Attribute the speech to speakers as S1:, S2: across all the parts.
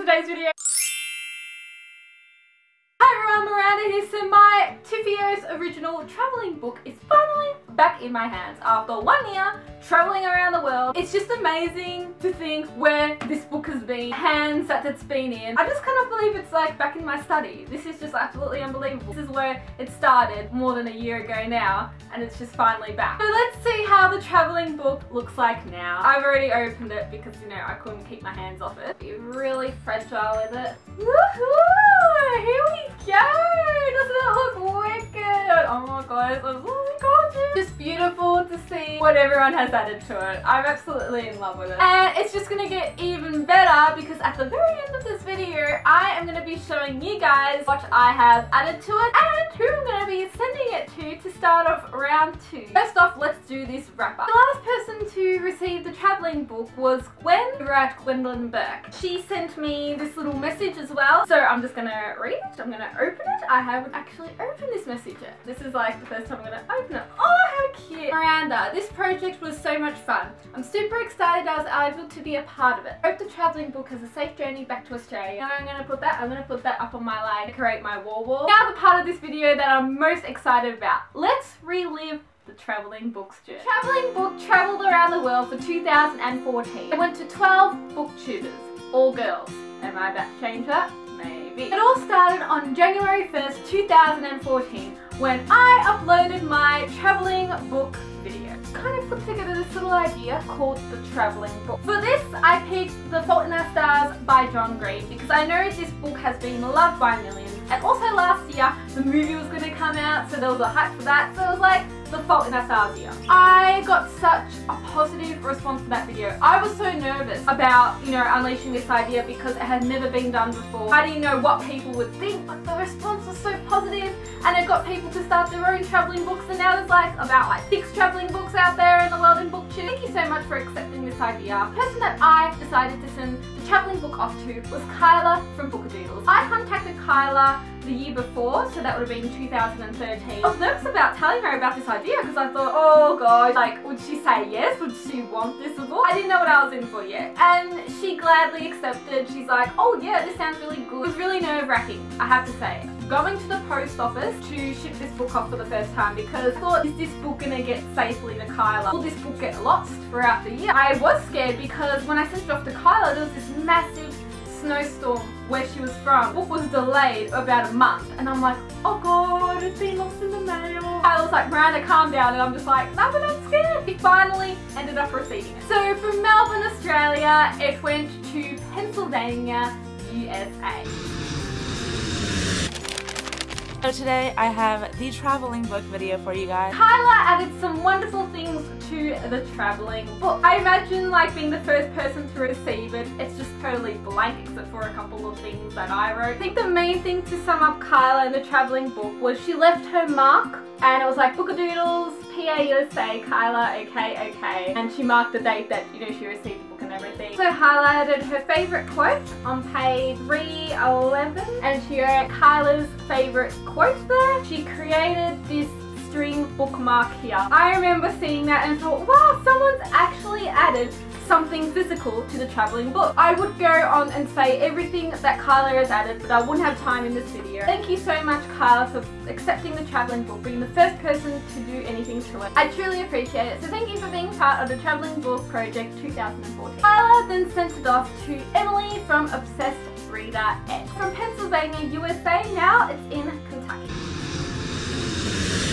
S1: today's video. Hi everyone, Miranda here. So my IIse original travelling book is finally back in my hands after 1 year travelling around the world. It's just amazing to think where this book has been, hands that it's been in. I just cannot believe it's like back in my study. This is just absolutely unbelievable. This is where it started more than a year ago now, and it's just finally back. So let's see how the travelling book looks like now. I've already opened it because, you know, I couldn't keep my hands off it. Be really fragile with it. Woohoo! Here we go! Doesn't it look wicked? Oh my god, it's absolutely gorgeous. Just beautiful to see what everyone has added to it. I'm absolutely in love with it. And it's just gonna get even better because at the very end of this video, I am gonna be showing you guys what I have added to it and who I'm gonna be sending it to start off round 2. First off, let's do this wrap up. The last person to receive the travelling book was Gwen over at Gwendolyn Burke. She sent me this little message as well, so I'm just gonna read it. I'm gonna open it. I haven't actually opened this message yet. This is like the first time I'm gonna open it. Oh, how cute! Miranda, this project was so much fun. I'm super excited I was able to be a part of it. Hope the travelling book has a safe journey back to Australia. And I'm gonna put that up on my line to decorate my wall. Now the part of this video that I'm most excited about. Let's relive the travelling book's journey. The travelling book travelled around the world for 2014. It went to 12 booktubers, all girls. Am I about to change that? Maybe. It all started on January 1st, 2014 when I uploaded my travelling book video. Kind of put together this little idea called the travelling book. For this, I picked The Fault in Our Stars by John Green because I know this book has been loved by millions. And also last year, the movie was going to come out, so there was a hype for that. So it was like The Fault in Our Stars year. I got such a positive response to that video. I was so nervous about, you know, unleashing this idea because it had never been done before. I didn't know what people would think, but the response was so positive, and it got people to start their own travelling books, and now there's like about 6 travelling books out there in the world in BookTubes. Thank you so much for accepting this idea. The person that I decided to send the travelling book off to was Kyla from BookTubes. I contacted Kyla the year before, so that would have been 2013. I was nervous about telling her about this idea because I thought, oh god, like, would she say yes? Would she want this book? I didn't know what I was in for yet. And she gladly accepted. She's like, oh yeah, this sounds really good. It was really nerve-wracking, I have to say. Going to the post office to ship this book off for the first time because I thought, is this book gonna get safely to Kyla? Will this book get lost throughout the year? I was scared because when I sent it off to Kyla, there was this massive snowstorm where she was from. The book was delayed about a month, and I'm like, oh god, it's been lost in the mail. I was like, Miranda, calm down, and I'm just like, no, but I'm scared. It finally ended up receiving it. So from Melbourne, Australia, it went to Pennsylvania, USA.
S2: So today I have the traveling book video for you guys.
S1: Kyla added some wonderful things to the traveling book. I imagine like being the first person to receive it, it's just totally blank except for a couple of things that I wrote. I think the main thing to sum up Kyla in the traveling book was she left her mark, and it was like Bookadoodles, IIse, Kyla, okay, and she marked the date that, you know, she received the book and everything. So highlighted her favourite quote on page 311, and she wrote Kyla's favourite quote there. She created this string bookmark here. I remember seeing that and thought, wow, someone's actually added something physical to the travelling book. I would go on and say everything that Kyla has added, but I wouldn't have time in this video. Thank you so much, Kyla, for accepting the travelling book, being the first person to do anything to it. I truly appreciate it, so thank you for being part of the travelling book project 2014. Kyla then sent it off to Emily from Obsessed Reader X. From Pennsylvania, USA, now it's in Kentucky.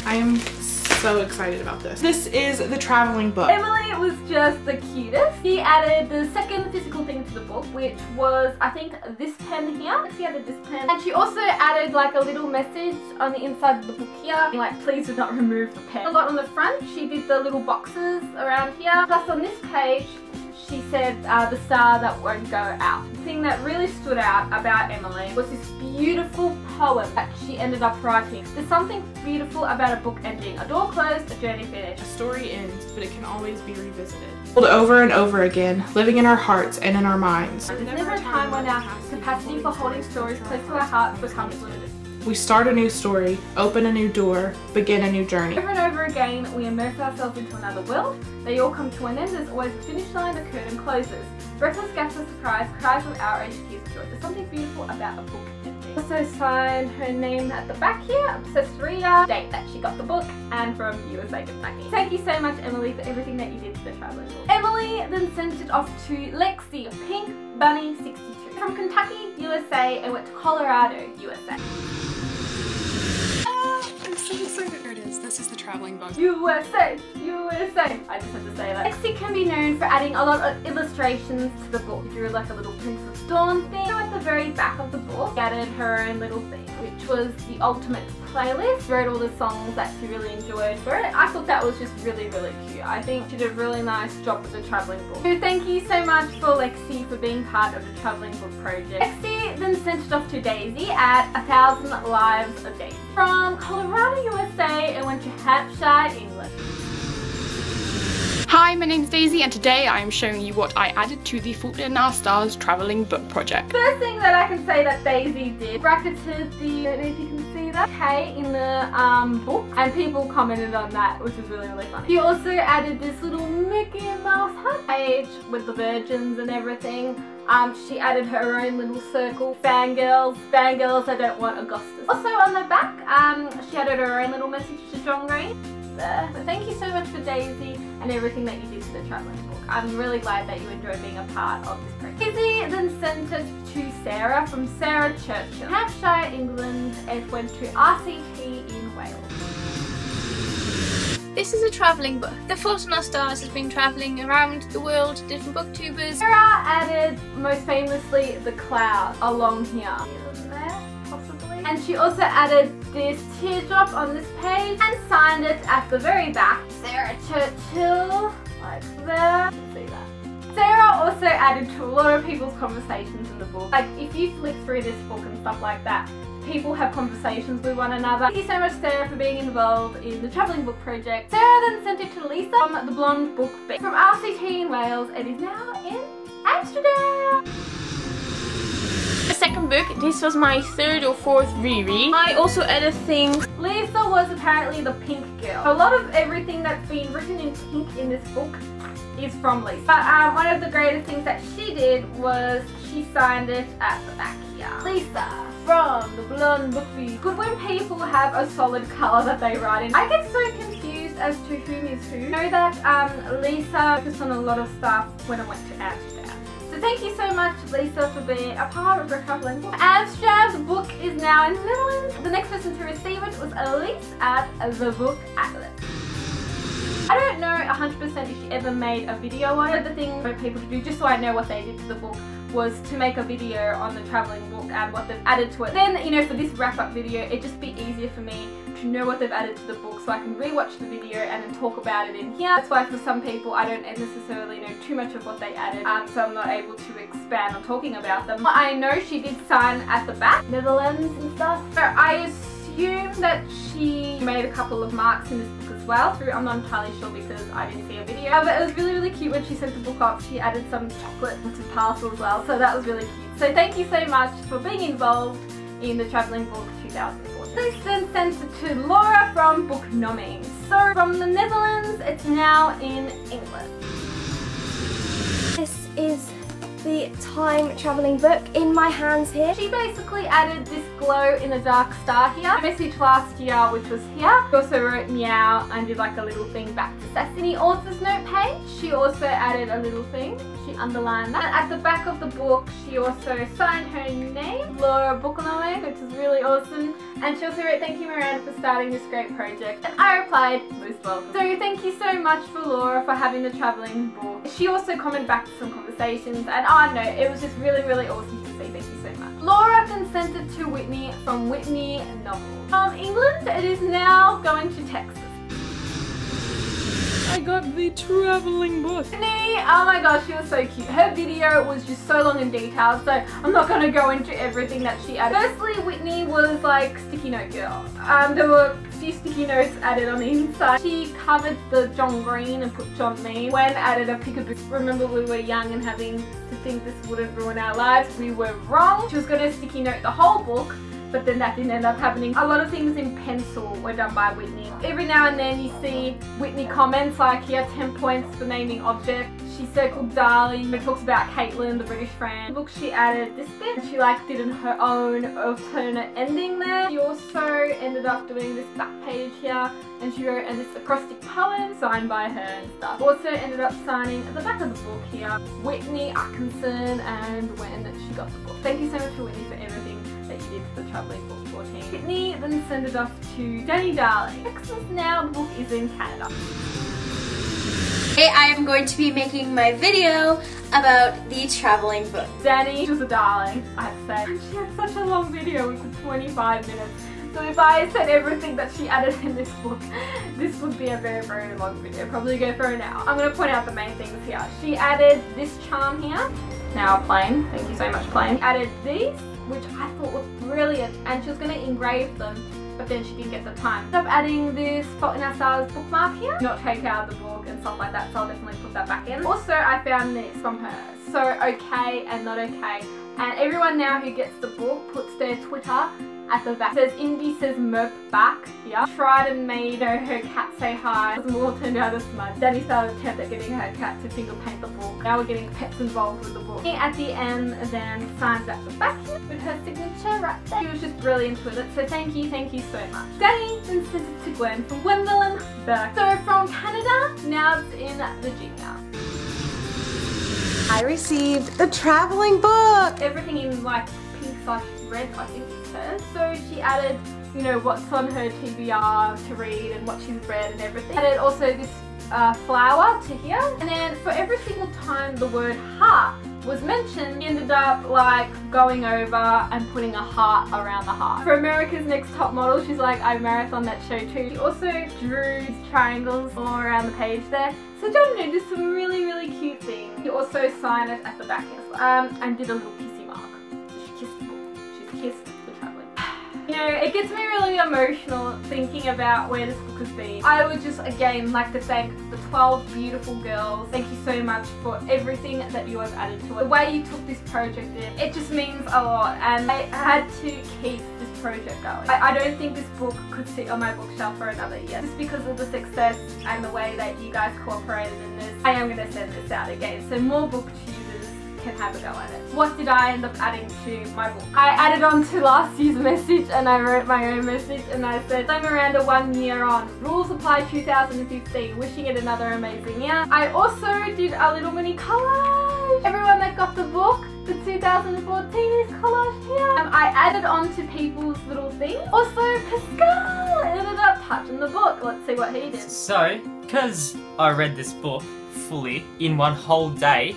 S3: I am so excited about this. This is the traveling book.
S1: Emily was just the cutest. She added the second physical thing to the book, which was, I think, this pen here. She added this pen. And she also added like a little message on the inside of the book here, like, please do not remove the pen. A lot on the front, she did the little boxes around here. Plus on this page, she said the star that won't go out. The thing that really stood out about Emily was this beautiful poem that she ended up writing. There's something beautiful about a book ending. A door closed, a journey finished.
S3: A story ends, but it can always be revisited. Told over and over again, living in our hearts and in our minds.
S1: There's never a time when our capacity for holding stories close to our hearts becomes limited.
S3: We start a new story, open a new door, begin a new journey.
S1: Over and over again, we immerse ourselves into another world. They all come to an end. There's always a finish line, the curtain closes. breathless gasps of surprise, cries of outrage, tears of joy. There's something beautiful about a book. Also signed her name at the back here, obsessed reader, date that she got the book, and from USA, Kentucky. Thank you so much, Emily, for everything that you did to the traveling book. Emily then sent it off to Lexi, Pink Bunny 62, from Kentucky, USA, and went to Colorado, USA.
S3: I'm so excited. There it is. This is the traveling book.
S1: USA, USA. I just had to say that. Lexi can be known for adding a lot of illustrations to the book. She drew like a little Princess Dawn thing. So at the very back of the book, she added her own little thing, which was the ultimate playlist. She wrote all the songs that she really enjoyed for it. I thought that was just really, really cute. I think she did a really nice job with the traveling book. So thank you so much for Lexi for being part of the traveling book project. Lexi then sent it off to Daisy at 1,000 Lives of Daisy, from Colorado, USA, and went to Hampshire, England.
S4: Hi, my name's Daisy, and today I am showing you what I added to the Fault in Our Stars travelling book project.
S1: First thing that I can say that Daisy did, bracketed the, I don't know if you can see that, K in the book, and people commented on that, which was really, really funny. She also added this little Mickey Mouse hat page with the virgins and everything. She added her own little circle, fangirls, I don't want Augustus. Also on the back, she added her own little message to John Green. There. So thank you so much for Daisy and everything that you did to the traveling book. I'm really glad that you enjoyed being a part of this project. Daisy then sent it to Sarah from Sarah Churchill, Hampshire, England. It went to RCT in Wales.
S5: This is a travelling book. The Fault in Our Stars has been travelling around the world to different booktubers.
S1: Sarah added, most famously, the cloud along here. Isn't there? Possibly. And she also added this teardrop on this page and signed it at the very back. Sarah Churchill, like there. You can see that. Sarah also added to a lot of people's conversations in the book. Like if you flick through this book and stuff like that, people have conversations with one another. Thank you so much, Sarah, for being involved in the travelling book project. Sarah then sent it to Lisa from the Blonde Book Bee, from RCT in Wales. It is now in Amsterdam.
S5: The second book, this was my third or fourth reread. I also added things.
S1: Lisa was apparently the pink girl. A lot of everything that's been written in pink in this book is from Lisa. But one of the greatest things that she did was she signed it at the back here. Lisa from the Blonde Book Bee. Good when people have a solid colour that they write in. I get so confused as to whom is who. I know that Lisa focused on a lot of stuff when I went to Amsterdam. So thank you so much, Lisa, for being a part of the travelling book. Amsterdam's book is now in the Netherlands. The next person to receive it was Elise at the BookTubes. I don't know 100% if she ever made a video on it. The thing for people to do, just so I know what they did to the book, was to make a video on the travelling book and what they've added to it. Then, you know, for this wrap-up video, it'd just be easier for me to know what they've added to the book so I can rewatch the video and then talk about it in here. That's why for some people I don't necessarily know too much of what they added, so I'm not able to expand on talking about them. I know she did sign at the back, Netherlands and stuff, so I assume that she made a couple of marks in this book as well. I'm not entirely sure because I didn't see a video. But it was really, really cute when she sent the book off. She added some chocolate to the parcel as well, so that was really cute. So thank you so much for being involved in the Travelling Book 2014. This then sent it to Laura from Booknoming. So from the Netherlands, it's now in England.
S6: This is the time travelling book in my hands here.
S1: She basically added this glow in the dark star here. The message last year, which was here. She also wrote meow and did like a little thing back to Sassy. Author's note page, she also added a little thing. She underlined that. And at the back of the book, she also signed her name, Laura Booknoming, which is really awesome. And she also wrote, "Thank you, Miranda, for starting this great project." And I replied, "Most welcome." So thank you so much for Laura for having the travelling book. She also commented back to some conversations, and I don't know, it was just really, really awesome to see. Thank you so much. Laura then sent it to Whitney from Whitney Novels. From England, it is now going to Texas.
S4: I got the travelling book.
S1: Whitney, oh my gosh, she was so cute. Her video was just so long and detailed, so I'm not going to go into everything that she added. Firstly, Whitney was like sticky note girl. There were a few sticky notes added on the inside. She covered the John Green and put John Mean. When added a pick-a-book. Remember, we were young and having to think this wouldn't ruin our lives. We were wrong. She was going to sticky note the whole book, but then that didn't end up happening. A lot of things in pencil were done by Whitney. Every now and then you see Whitney comments like here, 10 points for naming object. she said called Darling. It talks about Caitlin, the British friend. The book she added this bit. She like did her own alternate ending there. She also ended up doing this back page here, and she wrote this acrostic poem signed by her and stuff. Also ended up signing at the back of the book here, Whitney Atkinson, and when she got the book. Thank you so much for Whitney for everything that you did for the Travelling Book 14. Whitney then sent it off to Danny Darling. Since now the book is in Canada.
S6: Today I am going to be making my video about the travelling book.
S1: Danny was a darling, I have to say. She had such a long video, it was 25 minutes. So if I said everything that she added in this book, this would be a very, very long video. Probably go for an hour. I'm going to point out the main things here. She added this charm here. Now plain. Thank you so much, plain. Added these, which I thought was brilliant, and she was going to engrave them, but then she didn't get the time. Ended up adding this Fault in Our Stars bookmark here. Not take out the book and stuff like that, so I'll definitely put that back in. Also, I found this from her. So okay and not okay. And everyone now who gets the book puts their Twitter at the back. It says Indy says Merp back here. Tried and made her cat say hi. It all turned out as smudge. Danny started attempt at getting her cat to finger paint the book. Now we're getting pets involved with the book. At the end then signs at the back here with her signature right there. She was just brilliant with it, so thank you so much. Danny then sent it to Gwen from Gwendolyn Burke. So from Canada, now it's in Virginia.
S2: I received the traveling book.
S1: Everything in like pink/red, I think it says. So she added, you know, what's on her TBR to read and what she's read and everything. Added also this flower to here. And then for every single time the word heart was mentioned, she ended up like going over and putting a heart around the heart. For America's Next Top Model, she's like, I marathon that show too. She also drew these triangles all around the page there. So John did some really cute things. She also signed it at the back as well, and did a little kissy mark. She kissed the book. She's kissed the travelling. You know, it gets me really emotional thinking about where this book has been. I would just again like to thank the 12 beautiful girls. Thank you so much for everything that you have added to it. The way you took this project in, it just means a lot, and I had to keep this project going. I don't think this book could sit on my bookshelf for another year. Just because of the success and the way that you guys cooperated in this, I am going to send this out again, so more BookTubes can have a go at it. What did I end up adding to my book? I added on to last year's message, and I wrote my own message, and I said, I'm Miranda 1 year on. Rules apply 2015. Wishing it another amazing year. I also did a little mini collage. Everyone that got the book, the 2014 is collaged here. I added on to people's little things. Also, Pascal ended up touching the book. Let's see what he did.
S7: So, because I read this book fully in one whole day,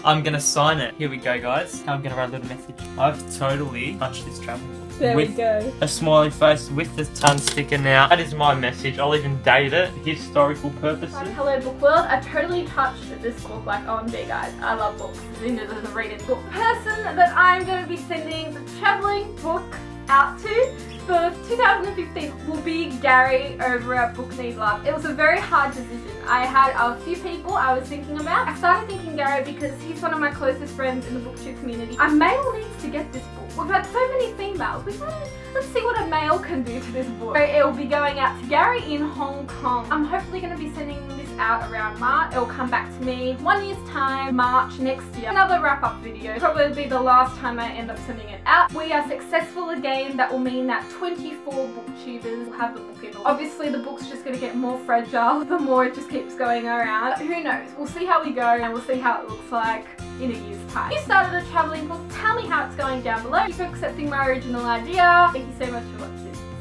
S7: I'm gonna sign it. Here we go, guys. I'm gonna write a little message. I've totally touched this travel book.
S1: There
S7: with
S1: we go.
S7: A smiley face with the ton sticker now. That is my message. I'll even date it. Historical purposes.
S1: Hello Book World. I totally touched this book like OMG guys. I love books. Linda doesn't read it. Book. The person that I'm going to be sending the travelling book out to for 2015 will be Gary over at Book Need Love. It was a very hard decision. I had a few people I was thinking about. I started thinking Gary because he's one of my closest friends in the BookTube community. A male needs to get this book. We've had so many females. We thought, let's see what a male can do to this book. So it will be going out to Gary in Hong Kong. I'm hopefully going to be sending this out around March. It will come back to me 1 year's time, March next year. Another wrap-up video. Probably be the last time I end up sending it out. We are successful again. That will mean that 24 booktubers will have the book in. Obviously the book's just going to get more fragile the more it just keeps going around. Who knows? We'll see how we go, and we'll see how it looks like in a year's time. If you started a travelling book, tell me how it's going down below. Thank you for accepting my original idea. Thank you so much for watching.